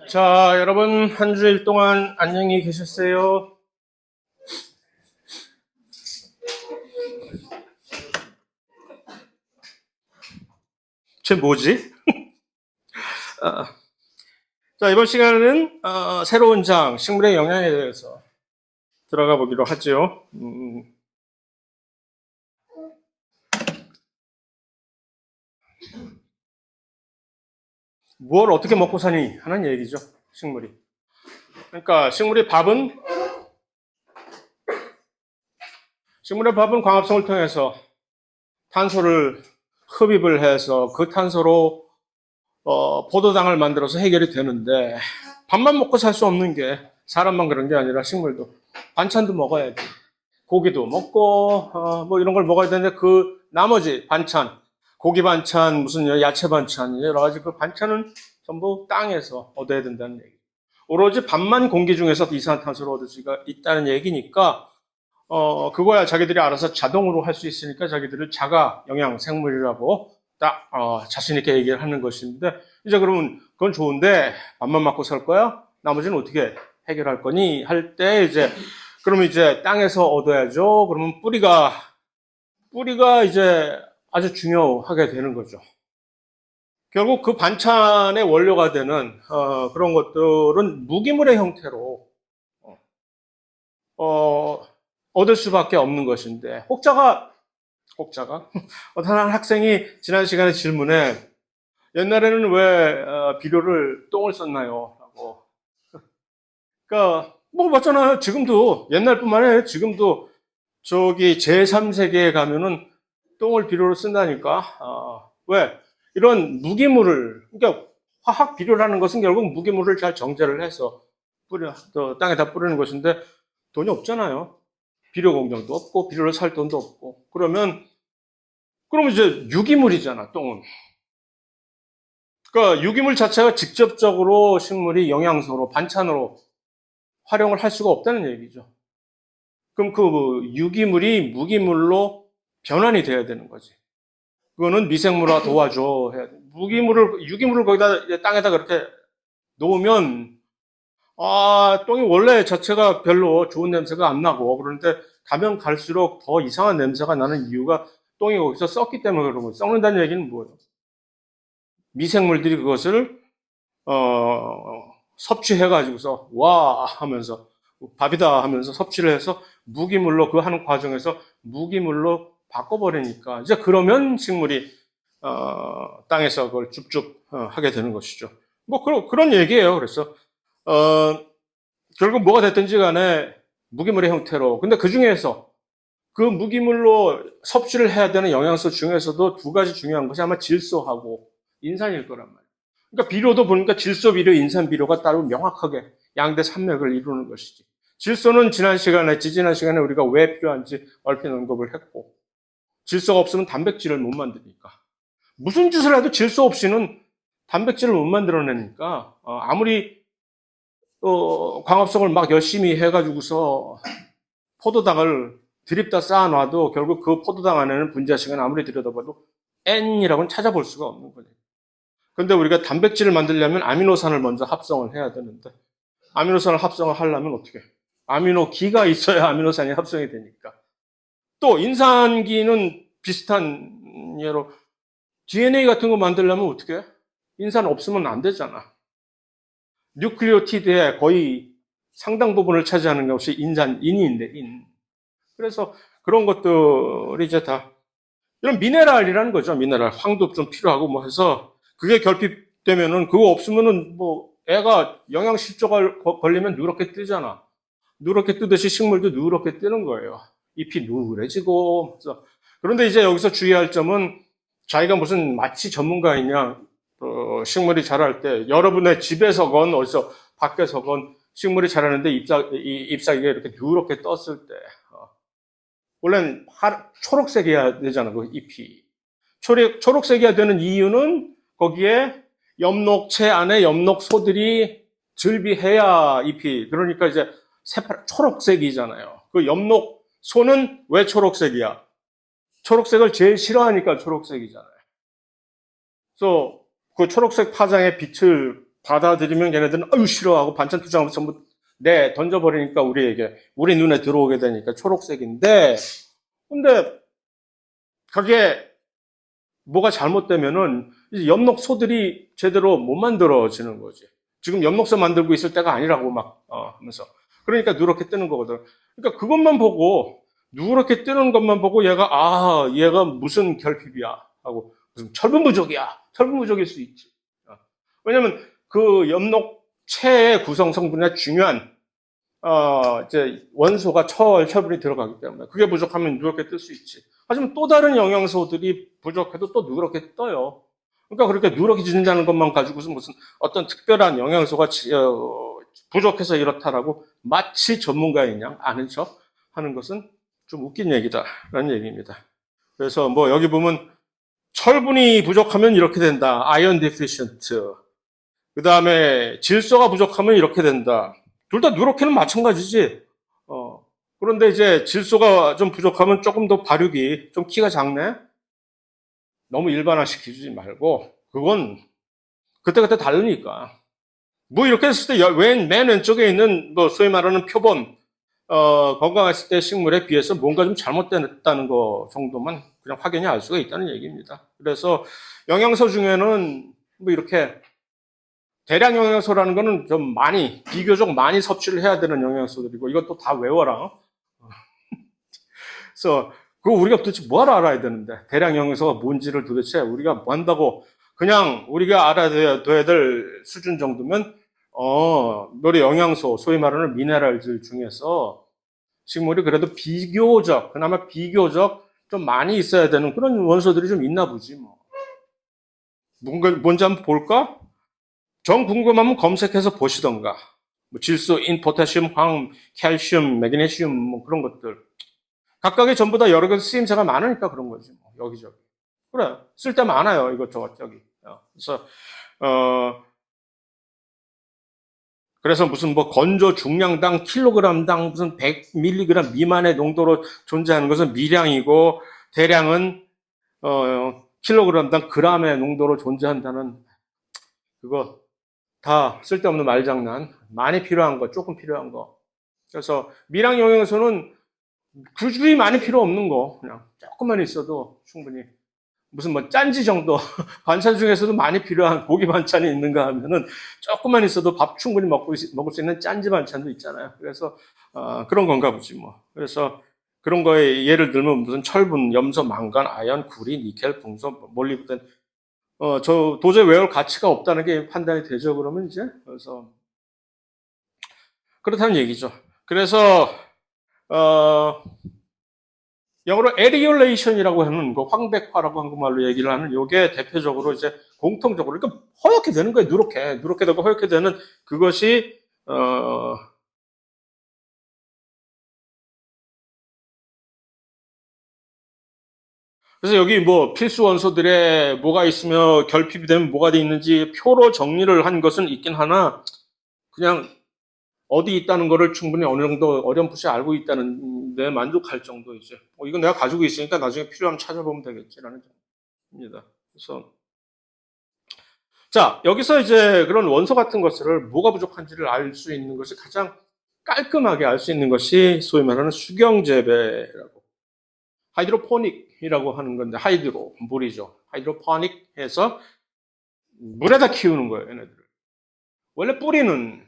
자, 여러분, 한 주일 동안 안녕히 계셨어요? 쟤 뭐지? 자, 이번 시간에는 새로운 장, 식물의 영양에 대해서 들어가 보기로 하죠. 뭘 어떻게 먹고 사니 하는 얘기죠, 식물이. 그러니까 식물의 밥은 광합성을 통해서 탄소를 흡입을 해서 그 탄소로 포도당을 만들어서 해결이 되는데, 밥만 먹고 살 수 없는 게 사람만 그런 게 아니라 식물도 반찬도 먹어야 돼. 고기도 먹고 뭐 이런 걸 먹어야 되는데 그 나머지 반찬, 고기 반찬, 무슨 야채 반찬 여러 가지 그 반찬은 전부 땅에서 얻어야 된다는 얘기. 오로지 밥만 공기 중에서 이산화탄소를 얻을 수가 있다는 얘기니까 그거야 자기들이 알아서 자동으로 할 수 있으니까 자기들을 자가 영양 생물이라고 딱 자신 있게 얘기를 하는 것인데, 이제 그러면 그건 좋은데 밥만 먹고 살 거야? 나머지는 어떻게 해결할 거니? 할 때 이제 그러면 이제 땅에서 얻어야죠. 그러면 뿌리가 이제 아주 중요하게 되는 거죠. 결국 그 반찬의 원료가 되는 그런 것들은 무기물의 형태로 어, 얻을 수밖에 없는 것인데, 혹자가 어떤 한 학생이 지난 시간에 질문에 옛날에는 왜 비료를 똥을 썼나요? 라고. 그러니까 뭐 맞잖아요. 지금도 옛날뿐만 아니라 지금도 저기 제3세계에 가면은 똥을 비료로 쓴다니까. 왜? 이런 무기물을, 그러니까 화학 비료라는 것은 결국 무기물을 잘 정제를 해서 또 땅에다 뿌리는 것인데 돈이 없잖아요. 비료 공장도 없고 비료를 살 돈도 없고. 그러면 이제 유기물이잖아, 똥은. 그러니까 유기물 자체가 직접적으로 식물이 영양소로 반찬으로 활용을 할 수가 없다는 얘기죠. 그럼 그 유기물이 무기물로 변환이 돼야 되는 거지. 그거는 미생물화 도와줘 해야 돼. 유기물을 거기다 땅에다 그렇게 놓으면 똥이 원래 자체가 별로 좋은 냄새가 안 나고, 그런데 가면 갈수록 더 이상한 냄새가 나는 이유가 똥이 거기서 썩기 때문에 그런 거예요. 썩는다는 얘기는 뭐예요? 미생물들이 그것을 섭취해가지고서 와 하면서 밥이다 하면서 섭취를 해서 무기물로 그 하는 과정에서 무기물로 바꿔버리니까 이제 그러면 식물이 땅에서 그걸 쭉쭉 하게 되는 것이죠. 뭐 그런 얘기예요. 그래서 어, 결국 뭐가 됐든지 간에 무기물의 형태로. 근데 그 중에서 그 무기물로 섭취를 해야 되는 영양소 중에서도 두 가지 중요한 것이 아마 질소하고 인산일 거란 말이에요. 그러니까 비료도 보니까 질소 비료, 인산 비료가 따로 명확하게 양대 산맥을 이루는 것이지. 질소는 지난 시간에 우리가 왜 필요한지 얼핏 언급을 했고, 질소가 없으면 단백질을 못 만드니까. 무슨 짓을 해도 질소 없이는 단백질을 못 만들어내니까, 아무리, 광합성을 막 열심히 해가지고서 포도당을 드립다 쌓아놔도 결국 그 포도당 안에는 분자식은 아무리 들여다봐도 N이라고는 찾아볼 수가 없는 거예요. 근데 우리가 단백질을 만들려면 아미노산을 먼저 합성을 해야 되는데, 아미노산을 합성을 하려면 어떻게? 아미노기가 있어야 아미노산이 합성이 되니까. 또 인산기는 비슷한 예로 DNA 같은 거 만들려면 어떻게 해? 인산 없으면 안 되잖아. 뉴클리오티드의 거의 상당 부분을 차지하는 것이 인인인데, 인. 그래서 그런 것들이 이제 다 이런 미네랄이라는 거죠. 미네랄. 황도 좀 필요하고 뭐 해서 그게 결핍되면은 그거 없으면은 뭐 애가 영양실조가 걸리면 누렇게 뜨잖아. 누렇게 뜨듯이 식물도 누렇게 뜨는 거예요. 잎이 누래지고. 그런데 이제 여기서 주의할 점은 자기가 무슨 마치 전문가이냐, 식물이 자랄 때 여러분의 집에서건 어디서 밖에서건 식물이 자라는데 잎사귀가 이렇게 누렇게 떴을 때 원래는 초록색이어야 되잖아, 그 잎이. 초록색이어야 되는 이유는 거기에 엽록체 안에 엽록소들이 즐비해야 잎이, 그러니까 이제 초록색이잖아요. 그 엽록소는 왜 초록색이야? 초록색을 제일 싫어하니까 초록색이잖아요. 그래서 그 초록색 파장의 빛을 받아들이면 걔네들은 아유 싫어하고 반찬 투정하고 전부 던져버리니까 우리 눈에 들어오게 되니까 초록색인데, 근데 그게 뭐가 잘못되면은 이제 엽록소들이 제대로 못 만들어지는 거지. 지금 엽록소 만들고 있을 때가 아니라고 막 하면서 그러니까 누렇게 뜨는 거거든. 그러니까 그것만 보고 누렇게 뜨는 것만 보고 얘가 무슨 결핍이야 하고 무슨 철분 부족이야. 철분 부족일 수 있지. 왜냐면 그 엽록체의 구성 성분에 중요한 이제 원소가 철분이 들어가기 때문에 그게 부족하면 누렇게 뜰 수 있지. 하지만 또 다른 영양소들이 부족해도 또 누렇게 떠요. 그러니까 그렇게 누렇게진다는 것만 가지고서 무슨 어떤 특별한 영양소가 부족해서 이렇다라고 마치 전문가인 양 아는 척 하는 것은 좀 웃긴 얘기다라는 얘기입니다. 그래서 뭐 여기 보면 철분이 부족하면 이렇게 된다. 아이언 데피시언트. 그 다음에 질소가 부족하면 이렇게 된다. 둘 다 누렇게는 마찬가지지. 그런데 이제 질소가 좀 부족하면 조금 더 발육이 좀 키가 작네. 너무 일반화시키지 말고 그건 그때그때 다르니까. 뭐 이렇게 했을 때 맨 왼쪽에 있는 뭐 소위 말하는 표본 건강했을 때 식물에 비해서 뭔가 좀 잘못됐다는 거 정도만 그냥 확연히 알 수가 있다는 얘기입니다. 그래서 영양소 중에는 뭐 이렇게 대량 영양소라는 거는 좀 비교적 많이 섭취를 해야 되는 영양소들이고, 이것도 다 외워라. 그래서, 그거 우리가 도대체 뭐하러 알아야 되는데, 대량 영양소가 뭔지를 도대체 우리가 뭐 한다고, 그냥 우리가 알아둬야 될 수준 정도면, 우리 영양소, 소위 말하는 미네랄들 중에서 식물이 그래도 그나마 비교적 좀 많이 있어야 되는 그런 원소들이 좀 있나 보지, 뭐. 뭔지 한번 볼까? 정 궁금하면 검색해서 보시던가. 뭐 질소, 포타슘, 황, 칼슘, 매그네슘, 뭐 그런 것들. 각각의 전부 다 여러 가지 쓰임새가 많으니까 그런 거지. 뭐 여기저기. 그래. 쓸 때 많아요. 이것저것 저기. 어, 그래서 무슨 뭐 건조 중량당 킬로그램당 무슨 100mg 미만의 농도로 존재하는 것은 미량이고 대량은 킬로그램당 그람의 농도로 존재한다는 그거 다 쓸데없는 말장난. 많이 필요한 거, 조금 필요한 거. 그래서 미량 영양소는 굳이 많이 필요 없는 거. 그냥 조금만 있어도 충분히. 무슨 뭐 짠지 정도. 반찬 중에서도 많이 필요한 고기 반찬이 있는가 하면은 조금만 있어도 밥 충분히 먹을 수 있는 짠지 반찬도 있잖아요. 그래서 그런 건가 보지 뭐. 그래서 그런 거에 예를 들면 무슨 철분, 염소, 망간, 아연, 구리, 니켈, 붕소, 몰리브덴 저 도저히 외울 가치가 없다는 게 판단이 되죠, 그러면 이제. 그래서, 그렇다는 얘기죠. 그래서, 어, 영어로 에리올레이션이라고 하는 거, 황백화라고 한국말로 얘기를 하는 요게 대표적으로 이제 공통적으로, 그러니까 허옇게 되는 거예요, 누렇게 되고 허옇게 되는 그것이, 그래서 여기 뭐 필수 원소들에 뭐가 있으며 결핍이 되면 뭐가 돼 있는지 표로 정리를 한 것은 있긴 하나, 그냥 어디 있다는 거를 충분히 어느 정도 어렴풋이 알고 있다는 데 만족할 정도이죠. 이건 내가 가지고 있으니까 나중에 필요하면 찾아보면 되겠지라는 점입니다. 그래서 자, 여기서 이제 그런 원소 같은 것을 뭐가 부족한지를 알 수 있는 것이 가장 깔끔하게 알 수 있는 것이 소위 말하는 수경재배라고 하이드로포닉이라고 하는 건데 물이죠. 하이드로포닉 해서 물에다 키우는 거예요, 얘네들을. 원래 뿌리는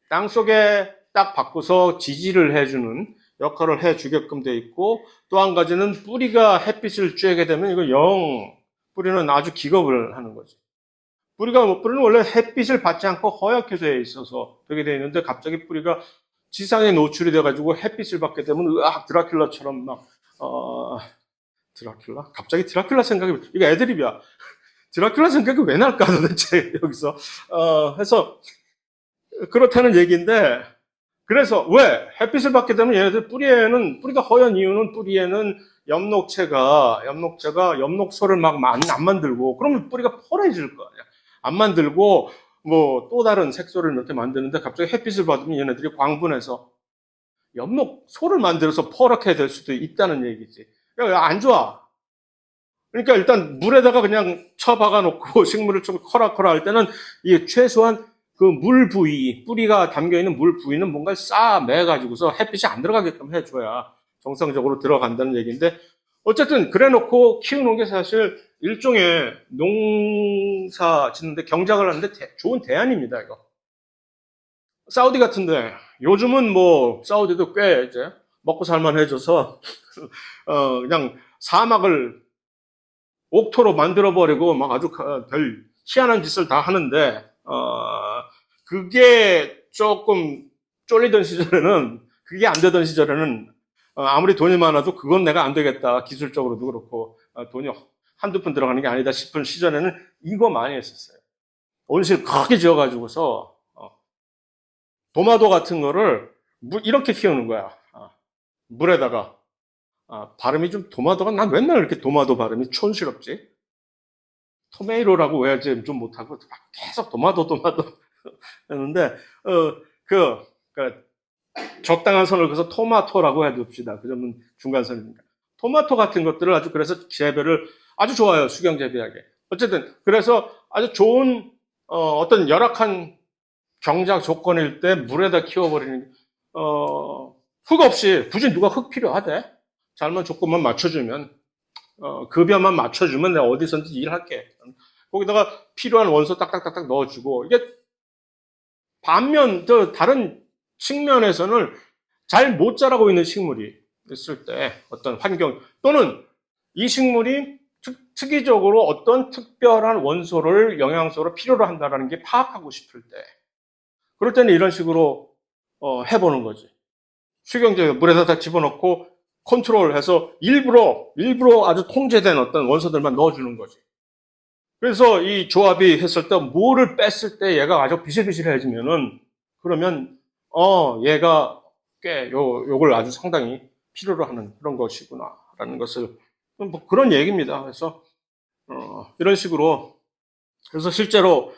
땅속에 딱 바꿔서 지지를 해주는 역할을 해주게끔 돼 있고, 또 한 가지는 뿌리가 햇빛을 쬐게 되면 뿌리는 아주 기겁을 하는 거지. 뿌리는 원래 햇빛을 받지 않고 허옇게 되어 있어서 되게 되어 있는데 갑자기 뿌리가 지상에 노출이 돼가지고 햇빛을 받게 되면 으악 드라큘라처럼 드라큘라? 갑자기 드라큘라 생각이 이거 애드립이야. 드라큘라 생각이 왜 날까 도대체 여기서 해서 그렇다는 얘기인데, 그래서 왜 햇빛을 받게 되면 얘네들 뿌리가 허연 이유는 뿌리에는 엽록체가 엽록소를 막 안 만들고, 그러면 뿌리가 펄해질 거 아니야. 안 만들고 뭐 또 다른 색소를 몇 개 만드는데 갑자기 햇빛을 받으면 얘네들이 광분해서 엽록소를 만들어서 퍼렇게 될 수도 있다는 얘기지. 안 좋아. 그러니까 일단 물에다가 그냥 쳐박아 놓고 식물을 좀 커라 할 때는 이 최소한 그 물 부위, 뿌리가 담겨 있는 물 부위는 뭔가 싸매 가지고서 햇빛이 안 들어가게끔 해줘야 정상적으로 들어간다는 얘기인데, 어쨌든 그래 놓고 키우는 게 사실 일종의 농사 짓는데 경작을 하는데 좋은 대안입니다, 이거. 사우디 같은데 요즘은 뭐 사우디도 꽤 이제 먹고 살만해져서 그냥 사막을 옥토로 만들어버리고 막 아주 별 희한한 짓을 다 하는데, 그게 조금 쫄리던 시절에는, 그게 안 되던 시절에는, 아무리 돈이 많아도 그건 내가 안 되겠다. 기술적으로도 그렇고, 돈이 한두 푼 들어가는 게 아니다 싶은 시절에는 이거 많이 했었어요. 온실 크게 지어가지고서, 도마도 같은 거를 이렇게 키우는 거야. 물에다가. 발음이 좀 도마도가, 난 맨날 이렇게 도마도 발음이 촌스럽지. 토메이로라고 왜 좀 못하고 계속 도마도 했는데, 그 적당한 선을 그래서 토마토라고 해둡시다. 그 점은 중간선이니까. 토마토 같은 것들을 아주 그래서 재배를 아주 좋아요. 수경 재배하게. 어쨌든 그래서 아주 좋은 어떤 열악한 경작 조건일 때 물에다 키워버리는, 흙 없이 굳이 누가 흙 필요하대? 잘만 조건만 맞춰주면, 급여만 맞춰주면 내가 어디선지 일할게. 거기다가 필요한 원소 딱딱딱딱 넣어주고, 이게 반면 저 다른 측면에서는 잘 못 자라고 있는 식물이 있을 때 어떤 환경 또는 이 식물이 특이적으로 어떤 특별한 원소를 영양소를 필요로 한다는 게 파악하고 싶을 때, 그럴 때는 이런 식으로 해보는 거지. 수경제 물에다 다 집어넣고 컨트롤해서 일부러 아주 통제된 어떤 원소들만 넣어주는 거지. 그래서 이 조합이 했을 때 뭐를 뺐을 때 얘가 아주 비실비실해지면은, 그러면 얘가 꽤 요걸 아주 상당히 필요로 하는 그런 것이구나라는 것을, 뭐 그런 얘기입니다. 그래서 이런 식으로, 그래서 실제로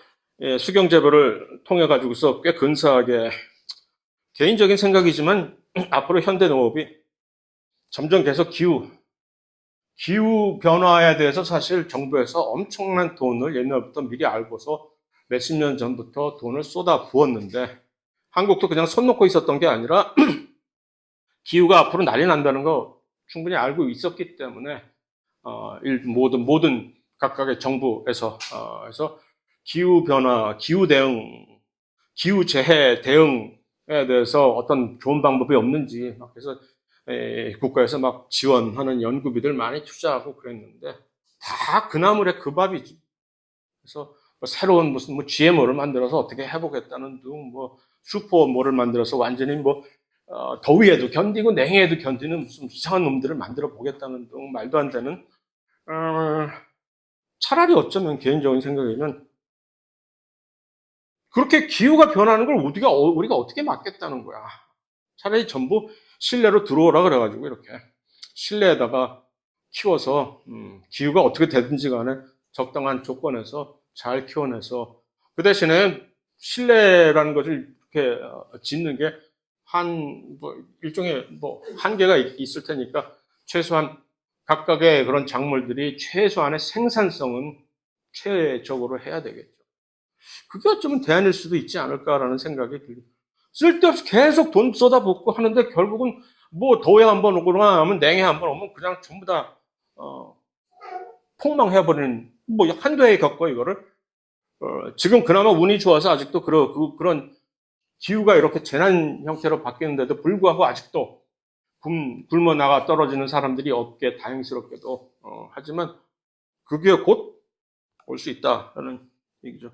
수경 재배를 통해 가지고서 꽤 근사하게, 개인적인 생각이지만 앞으로 현대 농업이 점점 계속 기후 변화에 대해서 사실 정부에서 엄청난 돈을 옛날부터 미리 알고서 몇십 년 전부터 돈을 쏟아 부었는데, 한국도 그냥 손 놓고 있었던 게 아니라 기후가 앞으로 난리 난다는 거 충분히 알고 있었기 때문에, 모든 각각의 정부에서 해서 기후 변화, 기후 대응, 기후 재해 대응에 대해서 어떤 좋은 방법이 없는지 막 그래서 국가에서 막 지원하는 연구비들 많이 투자하고 그랬는데, 다 그 나물의 그 밥이지. 그래서 뭐 새로운 무슨 뭐 GMO를 만들어서 어떻게 해보겠다는 둥, 뭐 슈퍼 뭐를 만들어서 완전히 뭐 더위에도 견디고 냉해에도 견디는 무슨 이상한 놈들을 만들어 보겠다는 둥, 말도 안 되는. 어, 차라리 어쩌면 개인적인 생각에는 그렇게 기후가 변하는 걸 우리가 어떻게 막겠다는 거야. 차라리 전부 실내로 들어오라 그래가지고 이렇게 실내에다가 키워서 기후가 어떻게 되든지 간에 적당한 조건에서 잘 키워내서, 그 대신에 실내라는 것을 이렇게 짓는 게 뭐 일종의 뭐 한계가 있을 테니까, 최소한 각각의 그런 작물들이 최소한의 생산성은 최적으로 해야 되겠죠. 그게 어쩌면 대안일 수도 있지 않을까라는 생각이 들고, 쓸데없이 계속 돈 쏟아붓고 하는데 결국은 뭐 더위 한번 오거나 하면 냉해 한번 오면 그냥 전부 다 폭망해버리는, 뭐 한두 해 겪고 이거를, 지금 그나마 운이 좋아서 아직도 그런 기후가 이렇게 재난 형태로 바뀌는데도 불구하고 아직도 굶어 나가 떨어지는 사람들이 없게 다행스럽게도, 하지만 그게 곧 올 수 있다라는 얘기죠.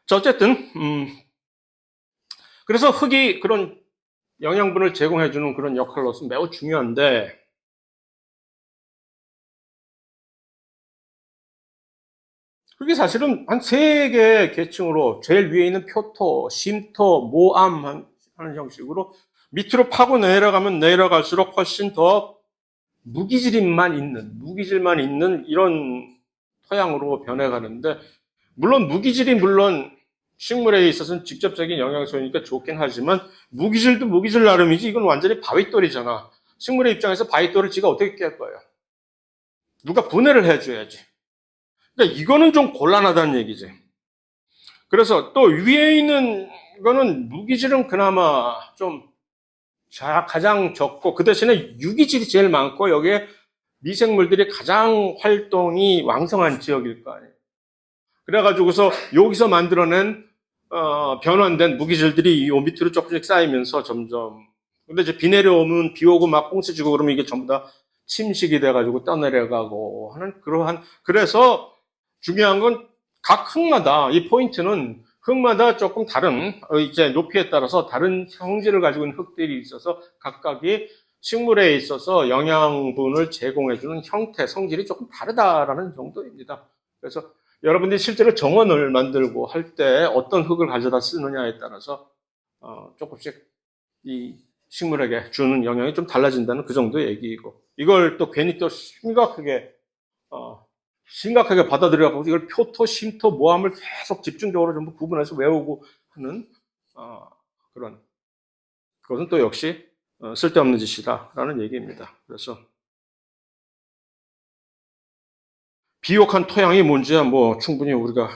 자, 어쨌든 그래서 흙이 그런 영양분을 제공해주는 그런 역할로서 매우 중요한데, 그게 사실은 한 세 개의 계층으로 제일 위에 있는 표토, 심토, 모암 하는 형식으로 밑으로 파고 내려가면 내려갈수록 훨씬 더 무기질만 있는 이런 토양으로 변해가는데, 물론 식물에 있어서는 직접적인 영양소니까 좋긴 하지만 무기질도 무기질 나름이지, 이건 완전히 바위돌이잖아. 식물의 입장에서 바위돌을 지가 어떻게 깰 거예요? 누가 분해를 해줘야지. 그러니까 이거는 좀 곤란하다는 얘기지. 그래서 또 위에 있는 거는 무기질은 그나마 좀 가장 적고 그 대신에 유기질이 제일 많고 여기에 미생물들이 가장 활동이 왕성한 지역일 거 아니에요. 그래가지고서 여기서 만들어낸 변환된 무기질들이 이 밑으로 조금씩 쌓이면서 점점 근데 이제 비 내려오면 비 오고 막 홍수 지고 그러면 이게 전부 다 침식이 돼가지고 떠내려가고 하는 그러한 그래서 중요한 건 각 흙마다 이 포인트는 흙마다 조금 다른 이제 높이에 따라서 다른 성질을 가지고 있는 흙들이 있어서 각각이 식물에 있어서 영양분을 제공해주는 형태, 성질이 조금 다르다라는 정도입니다. 그래서 여러분들이 실제로 정원을 만들고 할 때 어떤 흙을 가져다 쓰느냐에 따라서 조금씩 이 식물에게 주는 영향이 좀 달라진다는 그 정도 얘기이고 이걸 또 괜히 또 심각하게 받아들여갖고 이걸 표토, 심토, 모함을 계속 집중적으로 전부 구분해서 외우고 하는 그런 그것은 또 역시 쓸데없는 짓이다라는 얘기입니다. 그래서 비옥한 토양이 뭔지야 뭐 충분히 우리가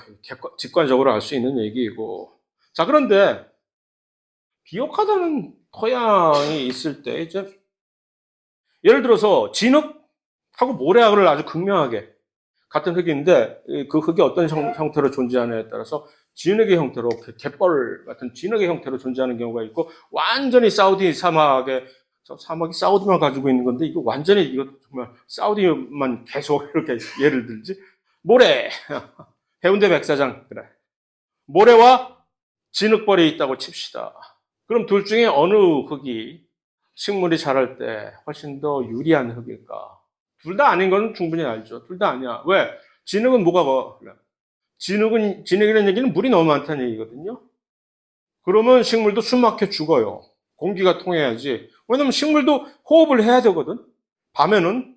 직관적으로 알 수 있는 얘기이고 자 그런데 비옥하다는 토양이 있을 때 이제 예를 들어서 진흙하고 모래하고를 아주 극명하게 같은 흙인데 그 흙이 어떤 형태로 존재하느냐에 따라서 진흙의 형태로 갯벌 같은 진흙의 형태로 존재하는 경우가 있고 완전히 사우디 사막이 사우디만 가지고 있는 건데 이거 완전히 이거 정말 사우디만 계속 이렇게 예를 들지 모래 해운대 백사장 그래 모래와 진흙벌이 있다고 칩시다. 그럼 둘 중에 어느 흙이 식물이 자랄 때 훨씬 더 유리한 흙일까? 둘 다 아닌 건 충분히 알죠. 둘 다 아니야. 왜? 진흙은 뭐가 그래? 진흙이라는 얘기는 물이 너무 많다는 얘기거든요. 그러면 식물도 숨 막혀 죽어요. 공기가 통해야지. 왜냐면 식물도 호흡을 해야 되거든. 밤에는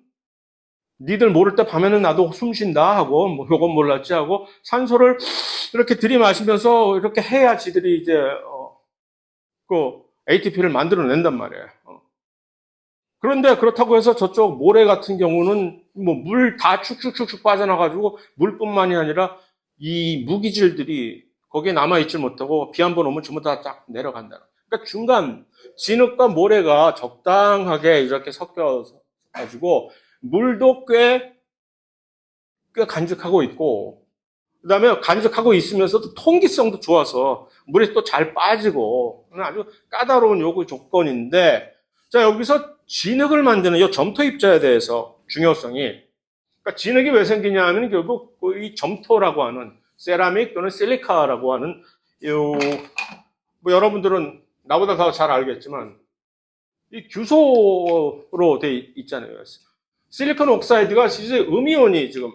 니들 모를 때 밤에는 나도 숨 쉰다 하고 뭐 요건 몰랐지 하고 산소를 이렇게 들이마시면서 이렇게 해야 지들이 이제 그 ATP를 만들어낸단 말이에요. 그런데 그렇다고 해서 저쪽 모래 같은 경우는 뭐 물 다 축축축축 빠져나가지고 물뿐만이 아니라 이 무기질들이 거기에 남아있지 못하고 비 한 번 오면 전부 다 쫙 내려간다. 그러니까 중간 진흙과 모래가 적당하게 이렇게 섞여서 가지고 물도 꽤 간직하고 있고 그다음에 간직하고 있으면서도 통기성도 좋아서 물이 또 잘 빠지고 아주 까다로운 요구 조건인데 자 여기서 진흙을 만드는 이 점토 입자에 대해서 중요성이 그러니까 진흙이 왜 생기냐 하면 결국 이 점토라고 하는 세라믹 또는 실리카라고 하는 뭐 여러분들은 나보다 더 잘 알겠지만 이 규소로 돼 있잖아요. 실리콘 옥사이드가 실제 음이온이 지금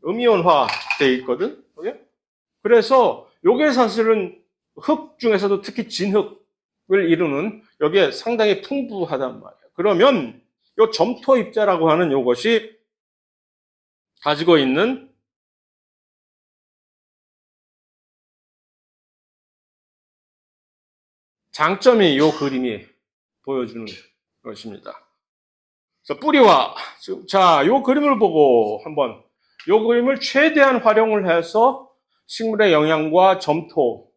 음이온화 돼 있거든. 그래서 이게 사실은 흙 중에서도 특히 진흙을 이루는 여기에 상당히 풍부하단 말이에요. 그러면 이 점토 입자라고 하는 이것이 가지고 있는 장점이 이 그림이 보여주는 것입니다. 그래서 뿌리와 자, 이 그림을 보고 한번 이 그림을 최대한 활용을 해서 식물의 영양과 점토와의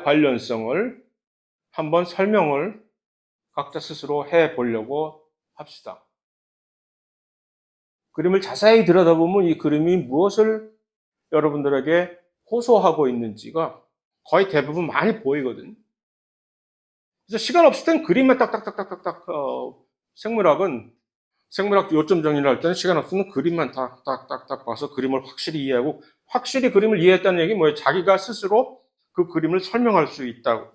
관련성을 한번 설명을 각자 스스로 해 보려고 합시다. 그림을 자세히 들여다보면 이 그림이 무엇을 여러분들에게 호소하고 있는지가 거의 대부분 많이 보이거든요. 그래서 시간 없을 땐 그림만 딱딱딱딱딱 생물학 요점 정리를 할 때는 시간 없으면 그림만 딱딱딱딱 봐서 그림을 확실히 이해하고 확실히 그림을 이해했다는 얘기 뭐예요? 자기가 스스로 그 그림을 설명할 수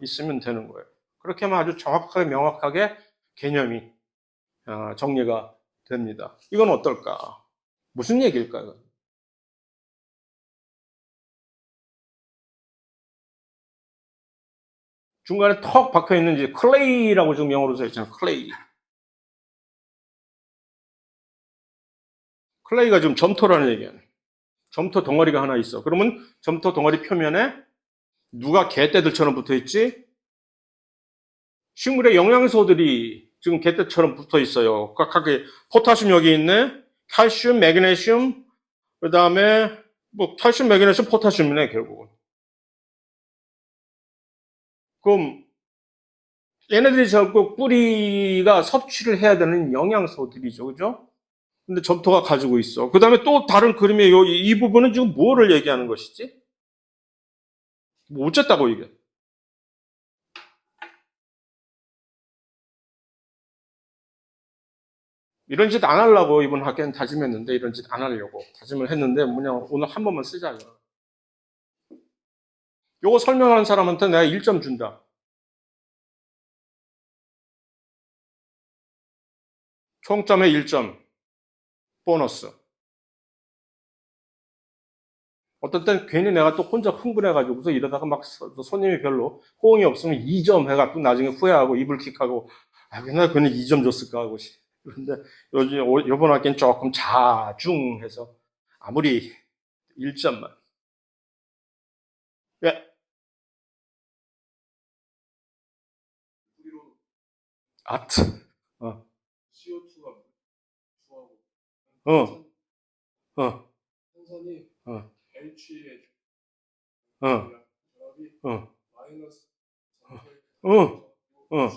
있으면 되는 거예요. 그렇게 하면 아주 정확하게 명확하게 개념이 정리가 됩니다. 이건 어떨까? 무슨 얘기일까요? 중간에 턱 박혀 있는지 클레이라고 지금 영어로 써 있잖아요. 클레이. 클레이가 지금 점토라는 얘기예요. 점토 덩어리가 하나 있어. 그러면 점토 덩어리 표면에 누가 개떼들처럼 붙어 있지? 식물의 영양소들이 지금 개떼처럼 붙어 있어요. 각각의 포타슘 여기 있네. 칼슘, 매그네슘, 그 다음에 뭐 칼슘, 매그네슘, 포타슘이네 결국은. 그럼 얘네들이 결국 뿌리가 섭취를 해야 되는 영양소들이죠, 그죠? 근데 점토가 가지고 있어. 그 다음에 또 다른 그림의 이 부분은 지금 뭐를 얘기하는 것이지? 뭐 어쨌다고 이게? 이런 짓 안 하려고 이번 학기엔 다짐했는데 이런 짓 안 하려고 다짐을 했는데 그냥 오늘 한 번만 쓰자. 요거 설명하는 사람한테 내가 1점 준다. 총점에 1점 보너스. 어떤 때는 괜히 내가 또 혼자 흥분해가지고서 이러다가 막 손님이 별로 호응이 없으면 2점 해갖고 나중에 후회하고 이불킥하고 아, 맨날 괜히 2점 줬을까 하고. 그런데 요즘, 요번 학기엔 조금 자중해서 아무리 1점만. 예, 아트. 어, 어, 어, 어, 어, 어, 어, 어.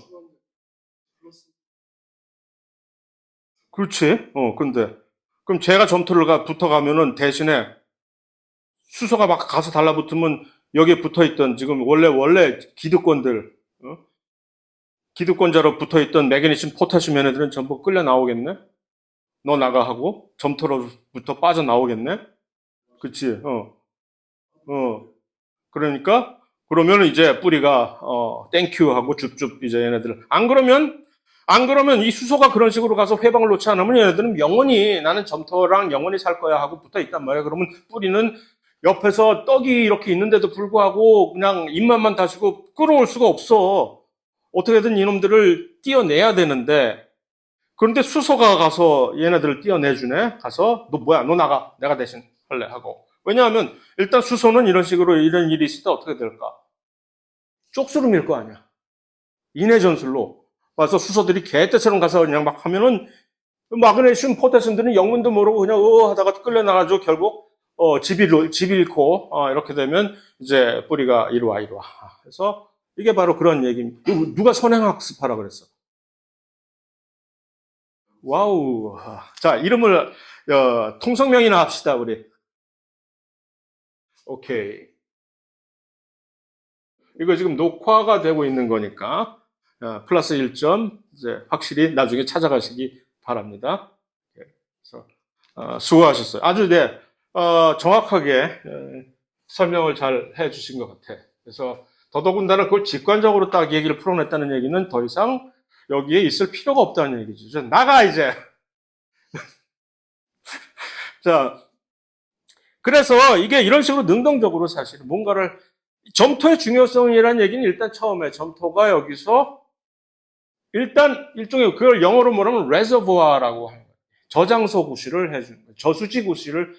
그렇지. 근데. 그럼 제가 점토를 붙어가면은 대신에 수소가 막 가서 달라붙으면 여기에 붙어있던 지금 원래 기득권들, 어? 기득권자로 붙어있던 매그네슘, 포타슘 얘네들은 전부 끌려 나오겠네? 너 나가 하고 점토로부터 빠져나오겠네? 그치? 어. 그러니까 그러면 이제 뿌리가 땡큐 하고 줍줍 이제 얘네들 안 그러면 이 수소가 그런 식으로 가서 회방을 놓지 않으면 얘네들은 영원히 나는 점토랑 영원히 살 거야 하고 붙어 있단 말이야. 그러면 뿌리는 옆에서 떡이 이렇게 있는데도 불구하고 그냥 입맛만 다시고 끌어올 수가 없어. 어떻게든 이놈들을 띄어내야 되는데 그런데 수소가 가서 얘네들을 띄어내주네. 가서 너 뭐야? 너 나가. 내가 대신 할래 하고. 왜냐하면 일단 수소는 이런 식으로 이런 일이 있을 때 어떻게 될까? 쪽수름일 거 아니야. 인해 전술로 와서 수소들이 개떼처럼 가서 그냥 막 하면은 마그네슘, 포타슘들은 영문도 모르고 그냥 하다가 끌려나가죠. 결국 집 잃고 이렇게 되면 이제 뿌리가 이리 와. 그래서 이게 바로 그런 얘기입니다. 누가 선행학습하라 그랬어? 와우. 자, 이름을 통성명이나 합시다 우리. 오케이. 이거 지금 녹화가 되고 있는 거니까 플러스 1점 이제 확실히 나중에 찾아가시기 바랍니다. 그래서 수고하셨어요. 아주 네, 정확하게 설명을 잘 해주신 것 같아. 그래서 더더군다나 그걸 직관적으로 딱 얘기를 풀어냈다는 얘기는 더 이상 여기에 있을 필요가 없다는 얘기죠. 나가 이제. 자, 그래서 이게 이런 식으로 능동적으로 사실 뭔가를 점토의 중요성이라는 얘기는 일단 처음에 점토가 여기서 일단 일종의 그걸 영어로 뭐라면 reservoir라고 하는 거예요. 저장소 구실을 해주는 거예요. 저수지 구실을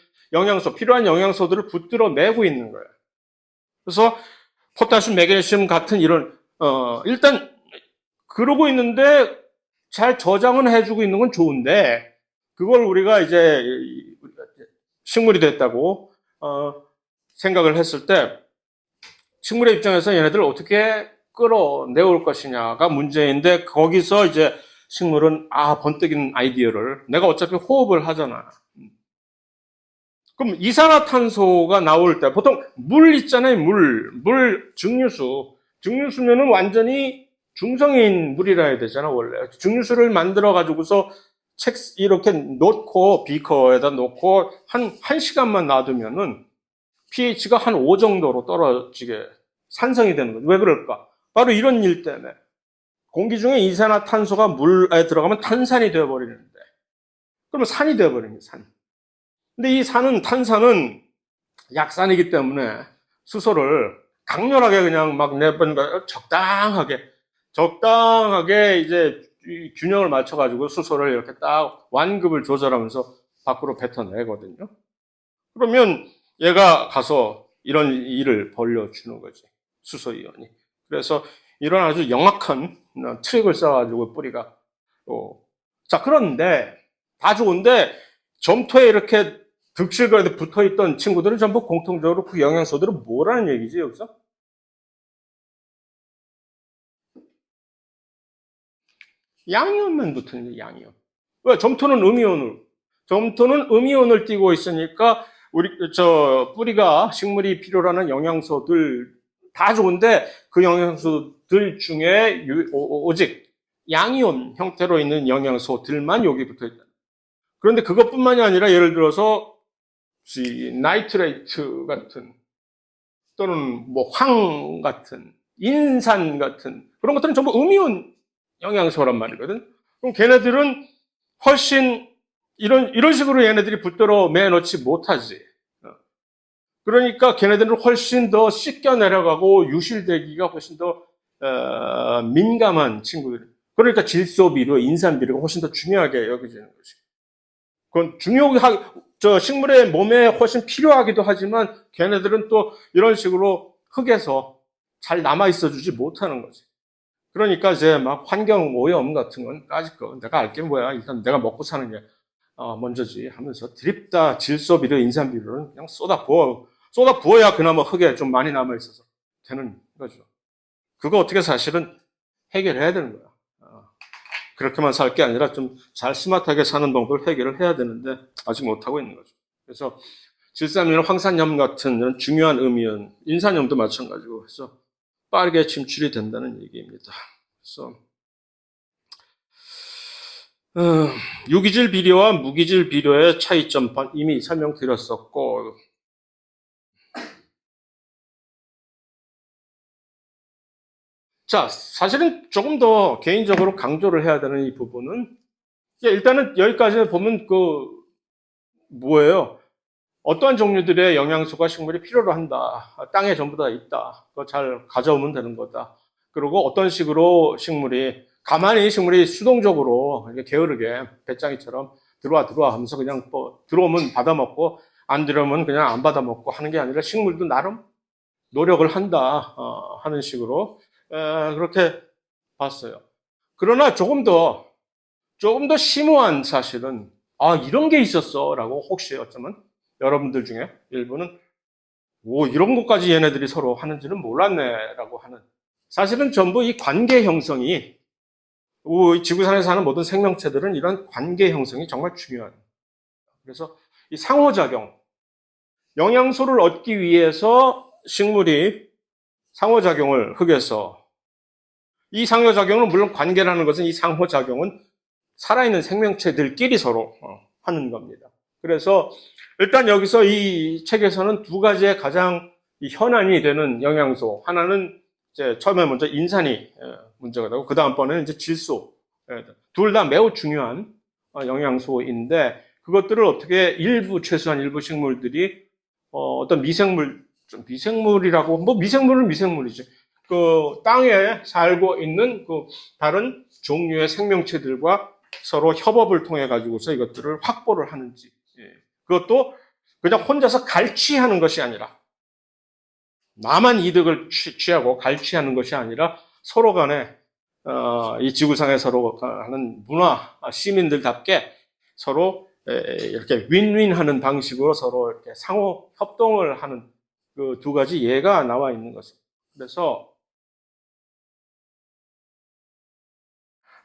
필요한 영양소들을 붙들어 내고 있는 거예요. 그래서 포타슘, 매그네슘 같은 이런 일단 그러고 있는데 잘 저장은 해주고 있는 건 좋은데 그걸 우리가 이제 식물이 됐다고 생각을 했을 때 식물의 입장에서 얘네들을 어떻게 끌어내올 것이냐가 문제인데 거기서 이제 식물은 번뜩인 아이디어를 내가 어차피 호흡을 하잖아. 그럼 이산화탄소가 나올 때 보통 물 있잖아요. 물 증류수면은 완전히 중성인 물이라 해야 되잖아 원래. 증류수를 만들어 가지고서 책 이렇게 놓고 비커에다 놓고 한 시간만 놔두면은 pH가 한 5 정도로 떨어지게 산성이 되는 거죠. 왜 그럴까? 바로 이런 일 때문에. 공기 중에 이산화탄소가 물에 들어가면 탄산이 되어버리는데, 그러면 산이 되어버립니다, 산. 근데 이 탄산은 약산이기 때문에 수소를 강렬하게 그냥 막 내보는 거예요. 적당하게 이제 균형을 맞춰가지고 수소를 이렇게 딱 완급을 조절하면서 밖으로 뱉어내거든요. 그러면 얘가 가서 이런 일을 벌려주는 거지. 수소이온이. 그래서 이런 아주 영악한 트릭을 써가지고 뿌리가. 자, 그런데 다 좋은데 점토에 이렇게 득실거리듯 붙어있던 친구들은 전부 공통적으로 그 영양소들은 뭐라는 얘기지, 여기서? 양이온만 붙는 게 양이온. 왜? 점토는 음이온을 띠고 있으니까 우리 저 뿌리가 식물이 필요로 하는 영양소들 다 좋은데 그 영양소들 중에 오직 양이온 형태로 있는 영양소들만 여기 붙어 있다. 그런데 그것뿐만이 아니라 예를 들어서 나이트레이트 같은 또는 뭐 황 같은 인산 같은 그런 것들은 전부 음이온 영양소란 말이거든. 그럼 걔네들은 훨씬 이런 식으로 얘네들이 붙들어 매놓지 못하지. 그러니까 걔네들은 훨씬 더 씻겨 내려가고 유실되기가 훨씬 더 민감한 친구들. 그러니까 질소 비료, 인산 비료가 훨씬 더 중요하게 여겨지는 거지. 그건 저 식물의 몸에 훨씬 필요하기도 하지만 걔네들은 또 이런 식으로 흙에서 잘 남아 있어 주지 못하는 거지. 그러니까 이제 막 환경 오염 같은 건 까짓 거 내가 알게 뭐야. 일단 내가 먹고 사는 게 먼저지 하면서 드립다 질소 비료, 인산 비료는 그냥 쏟아 부어야 그나마 흙에 좀 많이 남아 있어서 되는 거죠. 그거 어떻게 사실은 해결해야 되는 거야. 그렇게만 살 게 아니라 좀 잘 스마트하게 사는 방법을 해결을 해야 되는데 아직 못하고 있는 거죠. 그래서 질산염이나 황산염 같은 이런 중요한 음이온, 인산염도 마찬가지고 해서 빠르게 침출이 된다는 얘기입니다. 그래서 유기질 비료와 무기질 비료의 차이점 이미 설명드렸었고 자, 사실은 조금 더 개인적으로 강조를 해야 되는 이 부분은 일단은 여기까지 보면 뭐예요? 어떠한 종류들의 영양소가 식물이 필요로 한다. 땅에 전부 다 있다. 그거 잘 가져오면 되는 거다. 그리고 어떤 식으로 가만히 식물이 수동적으로 이렇게 게으르게 배짱이처럼 들어와 하면서 그냥 뭐 들어오면 받아먹고 안 들어오면 그냥 안 받아먹고 하는 게 아니라 식물도 나름 노력을 한다 하는 식으로 그렇게 봤어요. 그러나 조금 더 심오한 사실은 이런 게 있었어라고 혹시 어쩌면 여러분들 중에 일부는 이런 것까지 얘네들이 서로 하는지는 몰랐네라고 하는 사실은 전부 이 관계 형성이 지구상에 사는 모든 생명체들은 이런 관계 형성이 정말 중요한 그래서 이 상호작용 영양소를 얻기 위해서 식물이 상호작용을 흙에서 이 상호작용은 물론 관계라는 것은 이 상호작용은 살아있는 생명체들끼리 서로 하는 겁니다. 그래서 일단 여기서 이 책에서는 두 가지의 가장 현안이 되는 영양소 하나는 이제 처음에 먼저 인산이 문제가 되고 그 다음번에는 이제 질소 둘 다 매우 중요한 영양소인데 그것들을 어떻게 최소한 일부 식물들이 어떤 미생물이라고 뭐 미생물은 미생물이지 그 땅에 살고 있는 그 다른 종류의 생명체들과 서로 협업을 통해 가지고서 이것들을 확보를 하는지 그것도 그냥 혼자서 갈취하는 것이 아니라 나만 이득을 취하고 갈취하는 것이 아니라 서로 간에 이 지구상에 서로 하는 시민들답게 서로 이렇게 윈윈하는 방식으로 서로 이렇게 상호 협동을 하는 그 두 가지 예가 나와 있는 것입니다. 그래서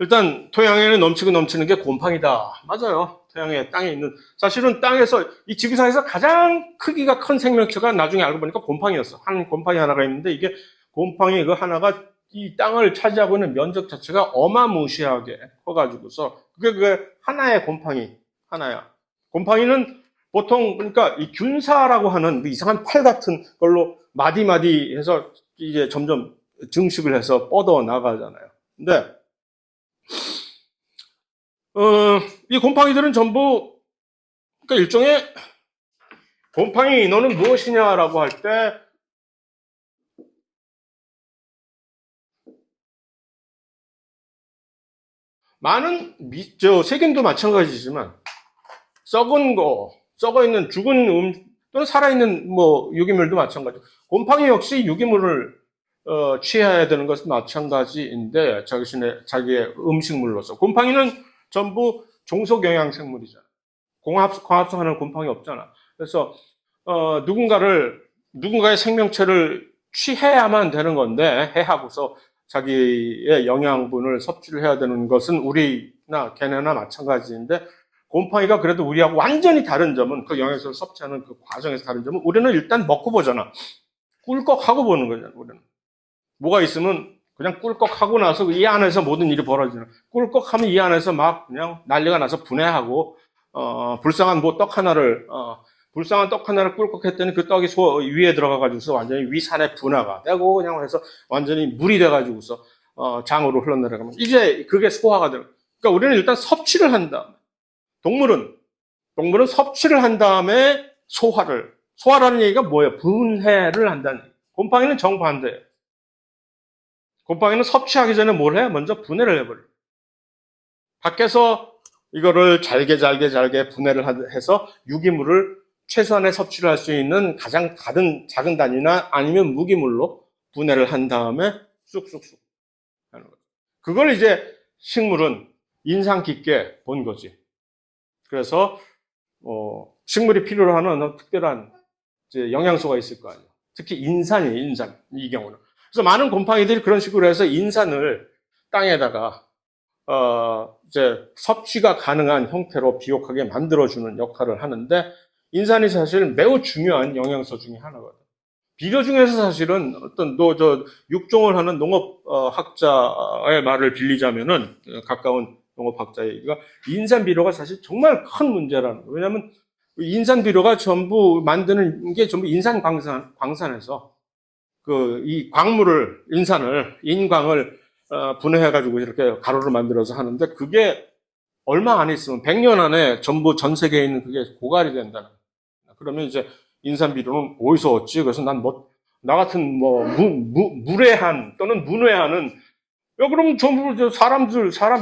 일단 토양에는 넘치고 넘치는 게 곰팡이다. 맞아요. 토양에 땅에 있는 사실은 땅에서 이 지구상에서 가장 크기가 큰 생명체가 나중에 알고 보니까 곰팡이였어. 한 곰팡이 하나가 있는데 이게 곰팡이 그 하나가 이 땅을 차지하고 있는 면적 자체가 어마무시하게 커가지고서 그게 하나의 곰팡이 하나야. 곰팡이는 보통 그러니까 이 균사라고 하는 이상한 팔 같은 걸로 마디마디 해서 이제 점점 증식을 해서 뻗어 나가잖아요. 근데 이 곰팡이들은 전부 그러니까 일종의 곰팡이 너는 무엇이냐라고 할 때 많은 세균도 마찬가지지만 썩어 있는 죽은 또는 살아있는 뭐 유기물도 마찬가지. 곰팡이 역시 유기물을 취해야 되는 것은 마찬가지인데 자기의 음식물로서 곰팡이는 전부 종속 영양 생물이잖아요. 광합성하는 곰팡이 없잖아. 그래서 누군가의 생명체를 취해야만 되는 건데 해하고서 자기의 영양분을 섭취를 해야 되는 것은 우리나 걔네나 마찬가지인데 곰팡이가 그래도 우리하고 완전히 다른 점은 그 영양소를 섭취하는 그 과정에서 다른 점은 우리는 일단 먹고 보잖아. 꿀꺽하고 보는 거잖아. 우리는 뭐가 있으면 그냥 꿀꺽하고 나서 이 안에서 모든 일이 벌어지는 꿀꺽하면 이 안에서 막 그냥 난리가 나서 분해하고 불쌍한 불쌍한 떡 하나를 꿀꺽했더니 그 떡이 위에 들어가가지고서 완전히 위산의 분화가 되고 그냥 해서 완전히 물이 돼가지고서 장으로 흘러내려가면 이제 그게 소화가 되는. 그러니까 우리는 일단 섭취를 한다. 동물은 섭취를 한 다음에 소화라는 얘기가 뭐예요? 분해를 한다는 얘기. 곰팡이는 정반대예요. 곰팡이는 섭취하기 전에 뭘 해? 먼저 분해를 해버려요. 밖에서 이거를 잘게 분해를 해서 유기물을 최소한의 섭취를 할 수 있는 가장 작은 단위나 아니면 무기물로 분해를 한 다음에 쑥쑥쑥 하는 거죠. 그걸 이제 식물은 인상 깊게 본 거지. 그래서 식물이 필요로 하는 특별한 이제 영양소가 있을 거 아니에요. 특히 인산이에요, 인산. 이 경우는. 그래서 많은 곰팡이들이 그런 식으로 해서 인산을 땅에다가 이제 섭취가 가능한 형태로 비옥하게 만들어주는 역할을 하는데 인산이 사실 매우 중요한 영양소 중에 하나거든요. 비료 중에서 사실은 육종을 하는 농업학자의 말을 빌리자면은 가까운 농업학자의 얘기가 인산 비료가 사실 정말 큰 문제라는 거예요. 왜냐하면 인산 비료가 전부 만드는 게 전부 인산 광산에서 이 인광을 분해해가지고 이렇게 가루를 만들어서 하는데 그게 얼마 안 있으면 100년 안에 전부 전 세계에 있는 그게 고갈이 된다는 거예요. 그러면 이제 인산 비료는 어디서 얻지? 그래서 나 같은 무례한 또는 문외한은 그럼 전부 사람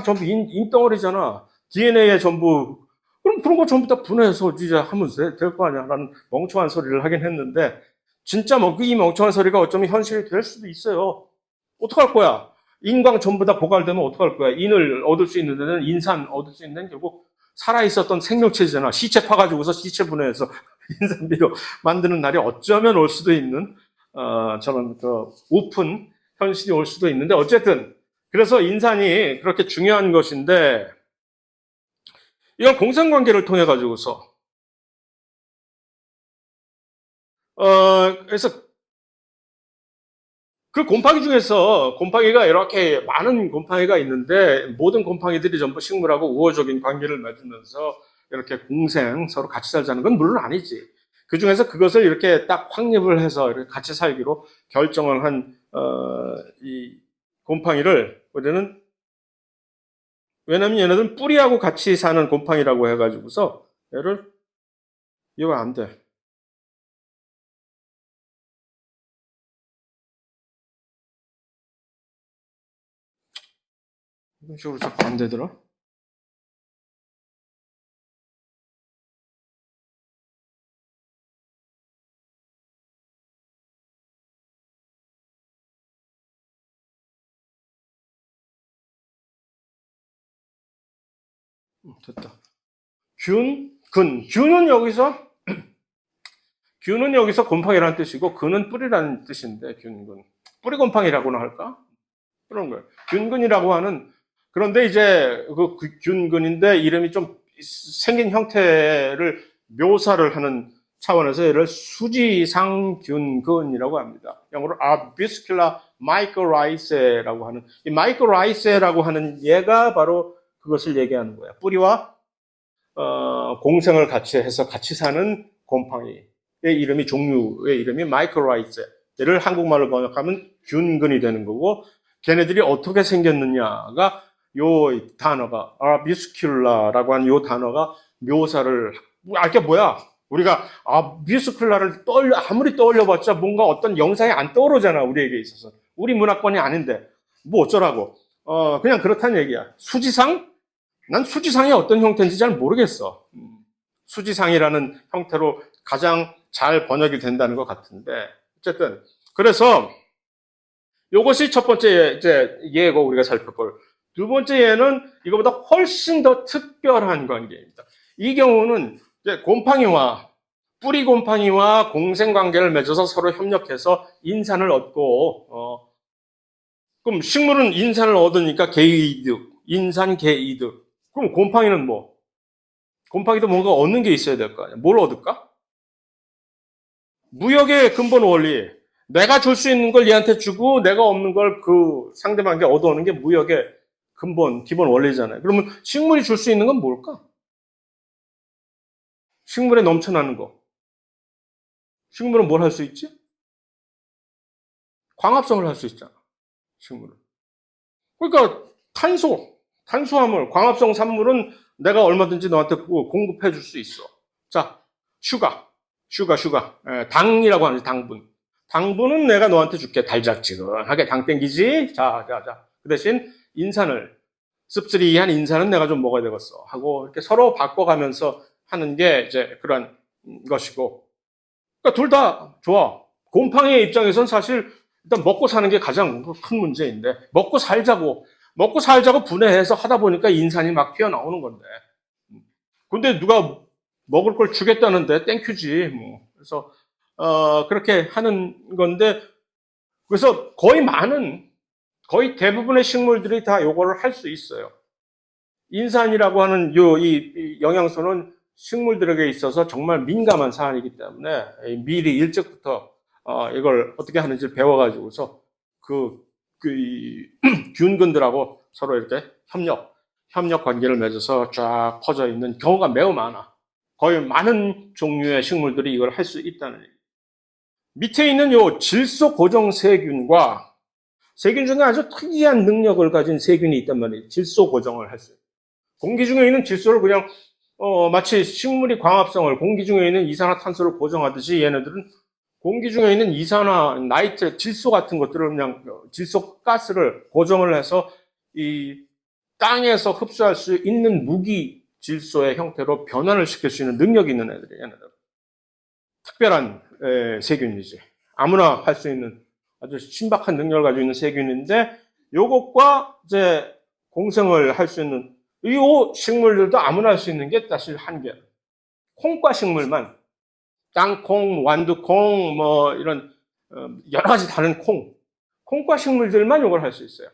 전부 인덩어리잖아. DNA에 전부 그럼 그런 거 전부 다 분해해서 이제 하면 될 거 아니야. 라는 멍청한 소리를 하긴 했는데 진짜 이 멍청한 소리가 어쩌면 현실이 될 수도 있어요. 어떡할 거야? 인광 전부 다 고갈되면 어떡할 거야? 인을 얻을 수 있는 데는 인산 얻을 수 있는 데는 결국 살아있었던 생명체잖아. 시체 파가지고서 시체 분해해서 인산비료 만드는 날이 어쩌면 올 수도 있는 저는 오픈 현실이 올 수도 있는데 어쨌든 그래서 인산이 그렇게 중요한 것인데 이건 공생관계를 통해 가지고서 그래서 그 곰팡이 중에서 곰팡이가 이렇게 많은 곰팡이가 있는데 모든 곰팡이들이 전부 식물하고 우호적인 관계를 맺으면서 이렇게 서로 같이 살자는 건 물론 아니지. 그 중에서 그것을 이렇게 딱 확립을 해서 이렇게 같이 살기로 결정을 한 이 곰팡이를 우리는 왜냐면 얘네들은 뿌리하고 같이 사는 곰팡이라고 해가지고서 이거 안 돼. 이런 식으로 자꾸 안 되더라. 됐다. 균은 여기서 곰팡이라는 뜻이고 근은 뿌리라는 뜻인데 균근. 뿌리 곰팡이라고나 할까? 그런 거예요. 균근이라고 하는 그런데 이제 그 균근인데 이름이 좀 생긴 형태를 묘사를 하는 차원에서 얘를 수지상균근이라고 합니다. 영어로 Arbuscular mycorrhizae라고 하는 이 mycorrhizae라고 하는 얘가 바로 그것을 얘기하는 거야. 뿌리와 공생을 같이 해서 같이 사는 곰팡이의 종류의 이름이 mycorrhizae. 얘를 한국말로 번역하면 균근이 되는 거고 걔네들이 어떻게 생겼느냐가 요 단어가 arbuscular라고 하는 요 단어가 묘사를 이게 뭐야? 우리가 arbuscular를 아무리 떠올려봤자 뭔가 어떤 영상이 안 떠오르잖아 우리에게 있어서 우리 문화권이 아닌데 뭐 어쩌라고 그냥 그렇다는 얘기야. 난 수지상이 어떤 형태인지 잘 모르겠어. 수지상이라는 형태로 가장 잘 번역이 된다는 것 같은데 어쨌든 그래서 이것이 첫 번째 예고 우리가 살펴볼. 두 번째 예는 이거보다 훨씬 더 특별한 관계입니다. 이 경우는 이제 곰팡이와 뿌리 곰팡이와 공생관계를 맺어서 서로 협력해서 인산을 얻고 그럼 식물은 인산을 얻으니까 개이득, 인산 개이득. 그럼 곰팡이는 뭐? 곰팡이도 뭔가 얻는 게 있어야 될 거 아니야. 뭘 얻을까? 무역의 근본 원리. 내가 줄 수 있는 걸 얘한테 주고 내가 없는 걸 그 상대방에게 얻어오는 게 무역의 근본, 기본 원리잖아요. 그러면 식물이 줄 수 있는 건 뭘까? 식물에 넘쳐나는 거. 식물은 뭘 할 수 있지? 광합성을 할 수 있잖아. 식물은. 그러니까 탄수화물, 광합성 산물은 내가 얼마든지 너한테 공급해 줄 수 있어. 자, 슈가. 당이라고 하는 당분. 당분은 내가 너한테 줄게. 달짝지근하게 당 땡기지? 자. 그 대신 인산을, 씁쓸이한 인산은 내가 좀 먹어야 되겠어. 하고 이렇게 서로 바꿔가면서 하는 게 이제 그런 것이고. 그러니까 둘 다 좋아. 곰팡이의 입장에선 사실 일단 먹고 사는 게 가장 큰 문제인데, 먹고 살자고 분해해서 하다 보니까 인산이 막 튀어나오는 건데. 근데 누가 먹을 걸 주겠다는데 땡큐지, 뭐. 그래서, 그렇게 하는 건데, 그래서 거의 대부분의 식물들이 다 요거를 할 수 있어요. 인산이라고 하는 이 영양소는 식물들에게 있어서 정말 민감한 사안이기 때문에 미리 일찍부터 이걸 어떻게 하는지 배워가지고서 이 균근들하고 서로 이렇게 협력 관계를 맺어서 쫙 퍼져 있는 경우가 매우 많아. 거의 많은 종류의 식물들이 이걸 할 수 있다는 얘기. 밑에 있는 요 질소 고정 세균과 세균 중에 아주 특이한 능력을 가진 세균이 있단 말이에요. 질소 고정을 할 수 있어요. 공기 중에 있는 질소를 그냥 마치 식물이 광합성을 공기 중에 있는 이산화탄소를 고정하듯이 얘네들은 공기 중에 있는 이산화나이트레 질소 같은 것들을 그냥 질소 가스를 고정을 해서 이 땅에서 흡수할 수 있는 무기 질소의 형태로 변환을 시킬 수 있는 능력이 있는 애들이에요. 얘네들. 특별한 세균이지. 아무나 할 수 있는 아주 신박한 능력을 가지고 있는 세균인데 요것과 이제 공생을 할 수 있는 이 식물들도 아무나 할 수 있는 게 사실 한계. 콩과 식물만 땅콩, 완두콩, 뭐 이런 여러 가지 다른 콩과 식물들만 이걸 할 수 있어요.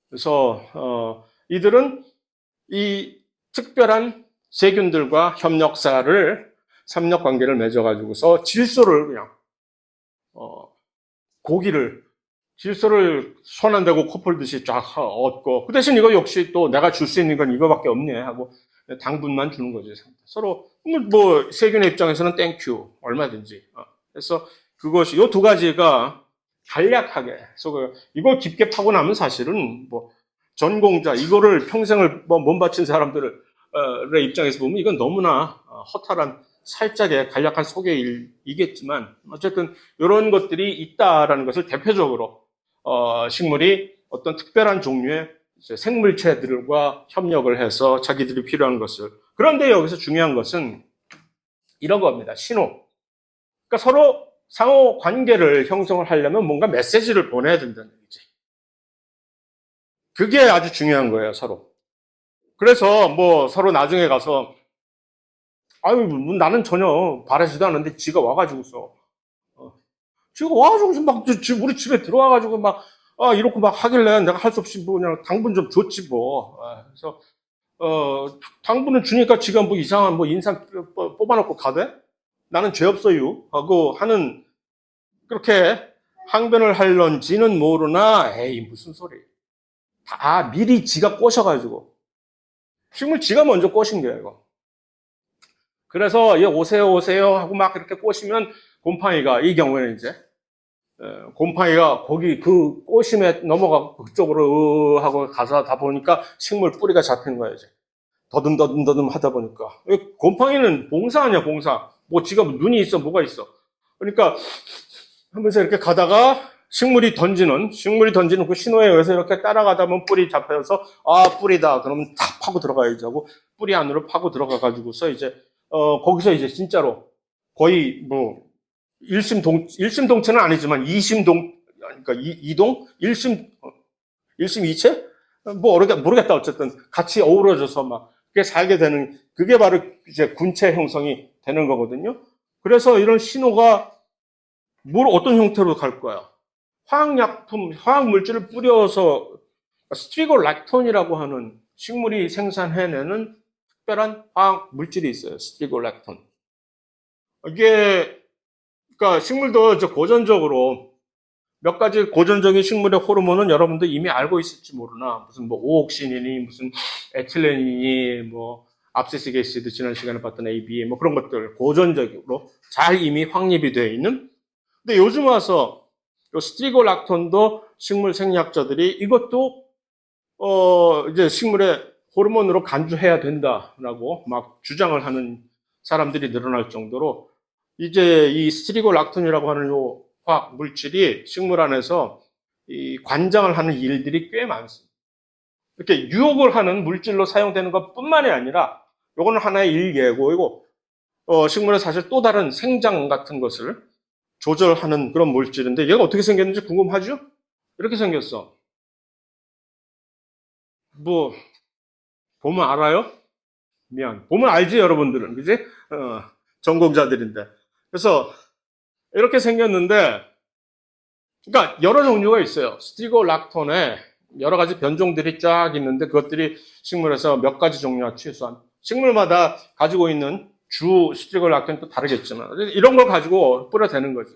그래서 이들은 이 특별한 세균들과 협력 관계를 맺어가지고서 질소를 그냥 질소를 손 안 대고 코 풀듯이 쫙 얻고, 그 대신 이거 역시 또 내가 줄 수 있는 건 이거밖에 없네 하고 당분만 주는 거지. 서로 뭐 세균의 입장에서는 땡큐 얼마든지. 그래서 그것이 요 두 가지가 간략하게. 그래서 이걸 깊게 파고 나면 사실은 뭐 전공자 이거를 평생을 몸 바친 사람들의 입장에서 보면 이건 너무나 허탈한 살짝의 간략한 소개이겠지만 어쨌든 이런 것들이 있다라는 것을 대표적으로 식물이 어떤 특별한 종류의 생물체들과 협력을 해서 자기들이 필요한 것을. 그런데 여기서 중요한 것은 이런 겁니다. 신호. 그러니까 서로 상호 관계를 형성을 하려면 뭔가 메시지를 보내야 된다는 얘기지. 그게 아주 중요한 거예요, 서로. 그래서 뭐 서로 나중에 가서 아유, 나는 전혀 바라지도 않는데 지가 와가지고서 지가 와가지고서 막 우리 집에 들어와가지고 막 이렇게 막 하길래 내가 할 수 없이 뭐 그냥 당분 좀 줬지 뭐. 그래서 당분을 주니까 지가 뭐 이상한 뭐 인상 뽑아놓고 가대? 나는 죄 없어요 하고 하는, 그렇게 항변을 할런지는 모르나 에이 무슨 소리. 다 미리 지가 꼬셔가지고 식물 지가 먼저 꼬신 거야 이거. 그래서 오세요 하고 막 이렇게 꼬시면 곰팡이가, 이 경우에는 이제 곰팡이가 거기 그 꼬심에 넘어가 그쪽으로 하고 가서 다 보니까 식물 뿌리가 잡히는 거야 이제. 더듬 하다 보니까. 곰팡이는 봉사 아니야 봉사. 뭐 지가 눈이 있어 뭐가 있어. 그러니까 하면서 이렇게 가다가 식물이 던지는 그 신호에 의해서 이렇게 따라가다 보면 뿌리 잡혀서 뿌리다 그러면 탁 파고 들어가야지 하고 뿌리 안으로 파고 들어가 가지고서 이제 거기서 이제 진짜로 거의 뭐 일심동체는 아니지만 그러니까 일심이체? 뭐 모르겠다 어쨌든 같이 어우러져서 막 그렇게 살게 되는 그게 바로 이제 군체 형성이 되는 거거든요. 그래서 이런 신호가 어떤 형태로 갈 거야? 화학약품, 화학물질을 뿌려서 스트리고락톤이라고 하는 식물이 생산해내는 특별한 화학물질이 있어요. 스트리고락톤. 이게, 그러니까 식물도 고전적으로 몇 가지 고전적인 식물의 호르몬은 여러분도 이미 알고 있을지 모르나, 무슨 뭐 오옥시닌이, 무슨 에틸렌이, 뭐 압세식에시드 지난 시간에 봤던 AB, 뭐 그런 것들 고전적으로 잘 이미 확립이 되어 있는. 근데 요즘 와서 스트리고락톤도 식물 생리학자들이 이것도 이제 식물의 호르몬으로 간주해야 된다라고 막 주장을 하는 사람들이 늘어날 정도로 이제 이 스트리고락톤이라고 하는 요 화학 물질이 식물 안에서 이 관장을 하는 일들이 꽤 많습니다. 이렇게 유혹을 하는 물질로 사용되는 것뿐만이 아니라 요거는 하나의 일개고 이거 식물의 사실 또 다른 생장 같은 것을 조절하는 그런 물질인데 얘가 어떻게 생겼는지 궁금하죠? 이렇게 생겼어. 뭐 보면 알아요? 보면 알지 여러분들은 그지? 전공자들인데. 그래서 이렇게 생겼는데, 그러니까 여러 종류가 있어요. 스트리고락톤에 여러 가지 변종들이 쫙 있는데 그것들이 식물에서 몇 가지 종류가 최소한 식물마다 가지고 있는 주 스트리고락톤이 또 다르겠지만 이런 걸 가지고 뿌려대는 거지.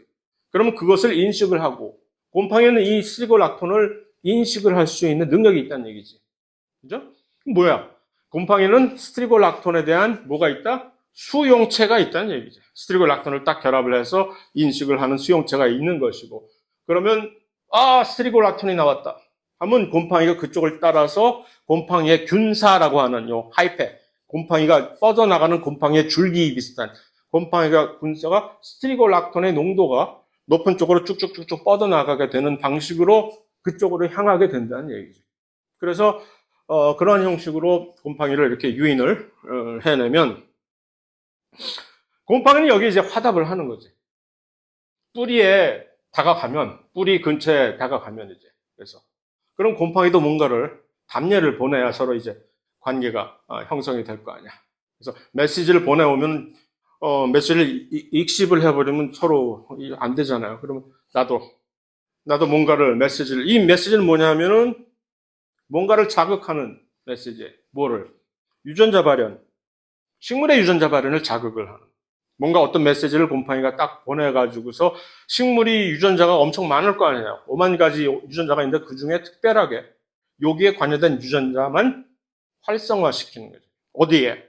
그러면 그것을 인식을 하고 곰팡이는 이 스트리고락톤을 인식을 할 수 있는 능력이 있다는 얘기지. 그죠? 뭐야? 곰팡이는 스트리고락톤에 대한 뭐가 있다? 수용체가 있다는 얘기죠. 스트리고락톤을 딱 결합을 해서 인식을 하는 수용체가 있는 것이고, 그러면 스트리고락톤이 나왔다 하면 곰팡이가 그쪽을 따라서 곰팡이의 균사라고 하는 요 하이페, 곰팡이가 뻗어나가는 곰팡이의 줄기 비슷한 곰팡이가 균사가 스트리고락톤의 농도가 높은 쪽으로 쭉쭉쭉쭉 뻗어나가게 되는 방식으로 그쪽으로 향하게 된다는 얘기죠. 그래서 그런 형식으로 곰팡이를 이렇게 유인을 해내면 곰팡이는 여기 이제 화답을 하는 거지. 뿌리에 다가가면, 뿌리 근처에 다가가면 이제. 그래서. 그럼 곰팡이도 뭔가를, 답례를 보내야 서로 이제 관계가 형성이 될 거 아니야. 그래서 메시지를 보내오면, 메시지를 익십을 해버리면 서로 안 되잖아요. 그러면 나도 뭔가를 메시지를, 이 메시지는 뭐냐면은 뭔가를 자극하는 메시지. 뭐를? 유전자 발현. 식물의 유전자 발현을 자극을 하는. 뭔가 어떤 메시지를 곰팡이가 딱 보내가지고서 식물이 유전자가 엄청 많을 거 아니에요. 5만 가지 유전자가 있는데 그 중에 특별하게 여기에 관여된 유전자만 활성화시키는 거죠. 어디에?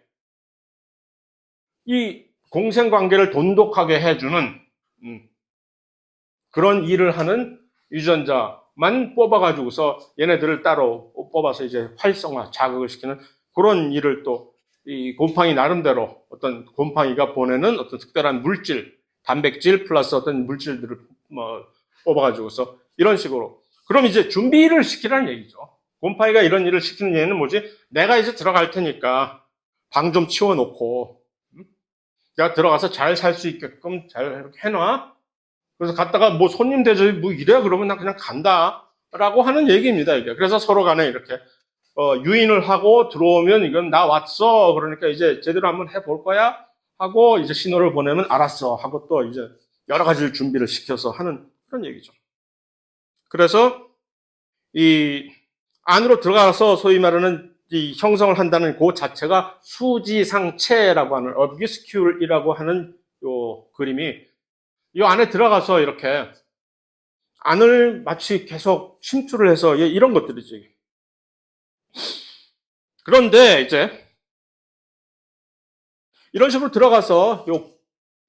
이 공생관계를 돈독하게 해주는 그런 일을 하는 유전자만 뽑아가지고서 얘네들을 따로 뽑아서 이제 활성화, 자극을 시키는 그런 일을 또 이 곰팡이 나름대로 어떤 곰팡이가 보내는 어떤 특별한 물질, 단백질 플러스 어떤 물질들을 뽑아가지고서 이런 식으로. 그럼 이제 준비를 시키라는 얘기죠. 곰팡이가 이런 일을 시키는 얘는 뭐지? 내가 이제 들어갈 테니까 방 좀 치워놓고 내가 들어가서 잘 살 수 있게끔 잘 해놔. 그래서 갔다가 뭐 손님 대접이 뭐 이래 그러면 나 그냥 간다라고 하는 얘기입니다. 이게. 그래서 서로 간에 이렇게 유인을 하고 들어오면 이건 나 왔어. 그러니까 이제 제대로 한번 해볼 거야 하고 이제 신호를 보내면 알았어 하고 또 이제 여러 가지를 준비를 시켜서 하는 그런 얘기죠. 그래서 이 안으로 들어가서 소위 말하는 이 형성을 한다는 그 자체가 수지상체라고 하는 obuscule이라고 하는 요 그림이 이 안에 들어가서 이렇게 안을 마치 계속 침투를 해서 이런 것들이지. 그런데 이제 이런 식으로 들어가서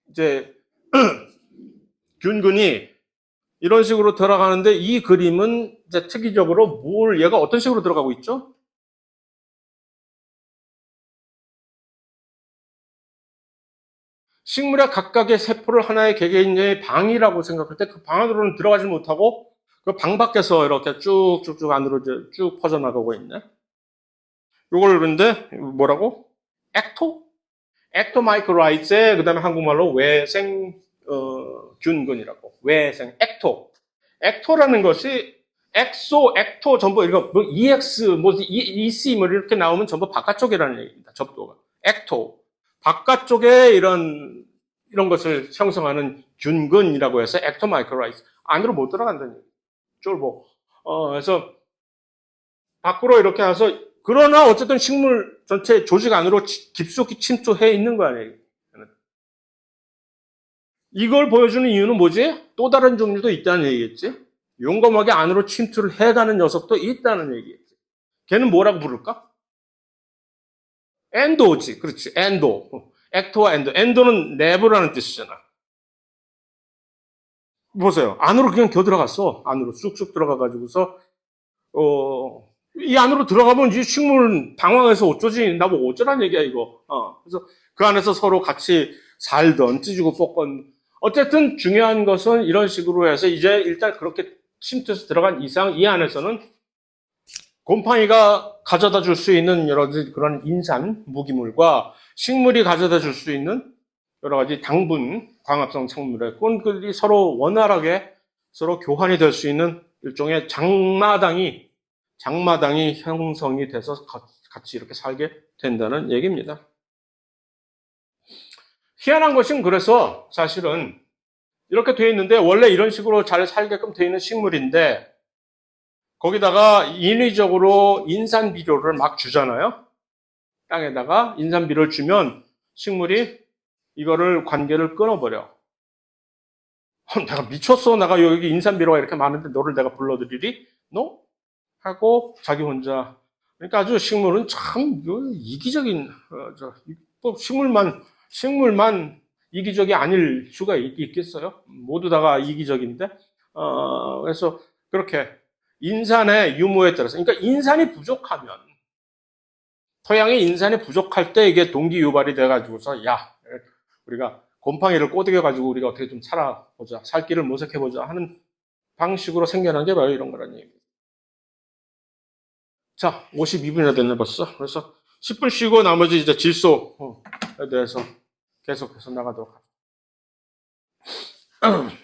이제 균근이 이런 식으로 들어가는데 이 그림은 이제 특이적으로 얘가 어떤 식으로 들어가고 있죠? 식물의 각각의 세포를 하나의 개개인의 방이라고 생각할 때 그 방 안으로는 들어가지 못하고 그 방 밖에서 이렇게 쭉쭉쭉 안으로 쭉 퍼져나가고 있네. 요걸 그런데 뭐라고? 액토마이크로라이트의 그다음에 한국말로 외생 균근이라고. 외생 액토라는 것이 액토 전부 이거 뭐 EX 뭐 EC 뭐 이렇게 나오면 전부 바깥쪽이라는 얘기입니다. 접도가. 액토, 바깥쪽에 이런 것을 형성하는 균근이라고 해서 액토마이크로라이즈, 안으로 못 들어간다는 얘기. 쫄보. 그래서 밖으로 이렇게 해서, 그러나 어쨌든 식물 전체 조직 안으로 깊숙이 침투해 있는 거 아니에요. 이걸 보여주는 이유는 뭐지? 또 다른 종류도 있다는 얘기겠지? 용감하게 안으로 침투를 해가는 녀석도 있다는 얘기겠지. 걔는 뭐라고 부를까? 엔도지. 그렇지. 엔도. 액토와 엔도. 엔도는 내부라는 뜻이잖아. 보세요. 안으로 그냥 겨들어갔어. 안으로 쑥쑥 들어가가지고서, 이 안으로 들어가면 이 식물은 당황해서 어쩌지? 나보고 어쩌란 얘기야, 이거. 그래서 그 안에서 서로 같이 살던, 찢고 뽑건. 어쨌든 중요한 것은 이런 식으로 해서 이제 일단 그렇게 침투해서 들어간 이상 이 안에서는 곰팡이가 가져다 줄 수 있는 여러 가지 그런 인산, 무기물과 식물이 가져다 줄 수 있는 여러 가지 당분, 광합성 창물의 끈들이 서로 원활하게 서로 교환이 될 수 있는 일종의 장마당이 형성이 돼서 같이 이렇게 살게 된다는 얘기입니다. 희한한 것은 그래서 사실은 이렇게 되어 있는데 원래 이런 식으로 잘 살게끔 되어 있는 식물인데 거기다가 인위적으로 인산 비료를 막 주잖아요. 땅에다가 인산 비료를 주면 식물이 이거를 관계를 끊어버려. 내가 미쳤어. 내가 여기 인산 비료가 이렇게 많은데 너를 내가 불러들이리? 너? 하고 자기 혼자. 그러니까 아주 식물은 참 이기적인 식물만 이기적이 아닐 수가 있겠어요? 모두 다가 이기적인데. 그래서 그렇게 인산의 유무에 따라서, 그러니까 인산이 부족하면 토양에 인산이 부족할 때 이게 동기 유발이 돼가지고서 야 우리가 곰팡이를 꼬드겨가지고 우리가 어떻게 좀 살아보자, 살 길을 모색해보자 하는 방식으로 생겨난 게 바로 이런 거라는 얘기입니다. 자, 52분이나 됐네 벌써. 그래서 10분 쉬고 나머지 이제 질소에 대해서 계속해서 나가도록 하죠.